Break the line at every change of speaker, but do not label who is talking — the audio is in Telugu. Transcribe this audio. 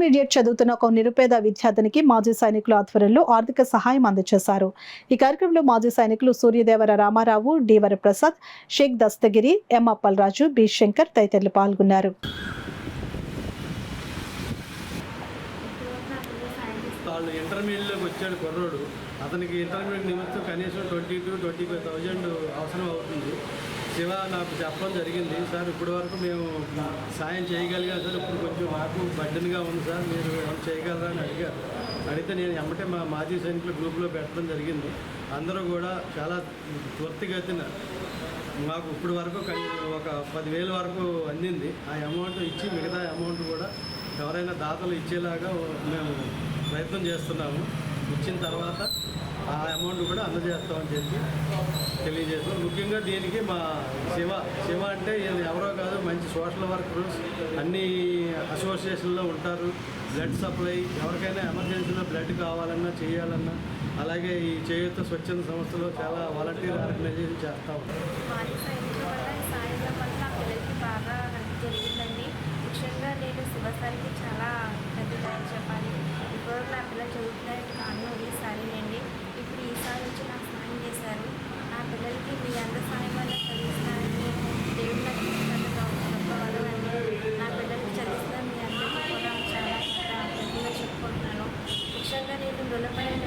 ఇంటర్మీడియట్ చదువుతున్న ఒక నిరుపేద విద్యార్థినికి మాజీ సైనికుల ఆధ్వర్యంలో ఆర్థిక సహాయం అందజేశారు. ఈ కార్యక్రమంలో మాజీ సైనికులు సూర్యదేవర రామారావు, డి వరప్రసాద్, షేక్ దస్తగిరి, ఎం అప్పలరాజు, బి శంకర్ తదితరులు పాల్గొన్నారు.
ఇంటర్మీడియట్లోకి వచ్చాడు కుర్రోడు. అతనికి ఇంటర్మీడియట్ నిమిత్తం కనీసం 22,000-25,000 అవసరం అవుతుంది. శివ నాకు చెప్పడం జరిగింది, సార్ ఇప్పటి వరకు మేము సాయం చేయగలిగాం సార్, ఇప్పుడు కొంచెం మాకు బడ్డన్గా ఉంది సార్, మీరు ఏమైనా చేయగలరా అని అడిగారు. అడిగితే నేను ఎమ్మటే మా మాజీ సైనికుల గ్రూప్లో పెట్టడం జరిగింది. అందరూ కూడా చాలా త్వరితగతిన మాకు ఇప్పటి వరకు ఒక 10,000 వరకు అందింది. ఆ అమౌంట్ ఇచ్చి మిగతా అమౌంట్ కూడా ఎవరైనా దాతలు ఇచ్చేలాగా మేము ప్రయత్నం చేస్తున్నాము. ఇచ్చిన తర్వాత ఆ అమౌంట్ కూడా అందజేస్తామని చెప్పి తెలియజేస్తాం. ముఖ్యంగా దీనికి మా శివ అంటే ఎవరో కాదు, మంచి సోషల్ వర్కర్స్ అన్ని అసోసియేషన్లో ఉంటారు. బ్లడ్ సప్లై, ఎవరికైనా ఎమర్జెన్సీలో బ్లడ్ కావాలన్నా చేయాలన్నా, అలాగే ఈ చేయూత స్వచ్ఛంద సంస్థలో చాలా వాలంటీర్ ఆర్గనైజేషన్ చేస్తూ ఉంటారు.
ముఖ్యంగా నేను శివసారికి చాలా పెద్దగా చెప్పాలి. ఇప్పుడు నా పిల్లలు చదువుతున్నారంటే కారణం ఈసారినండి. ఇప్పుడు ఈసారి వచ్చి నాకు సాయం చేశారు. నా పిల్లలకి మీ అందరి సాయం వల్ల చదివిస్తారని దేవుడు నాకు చెప్పగలనండి. నా పిల్లలకి చదివిస్తున్న మీ అందరికీ కూడా చాలా గట్టిగా చెప్పుకుంటున్నాను. ముఖ్యంగా నేను రుణపడిన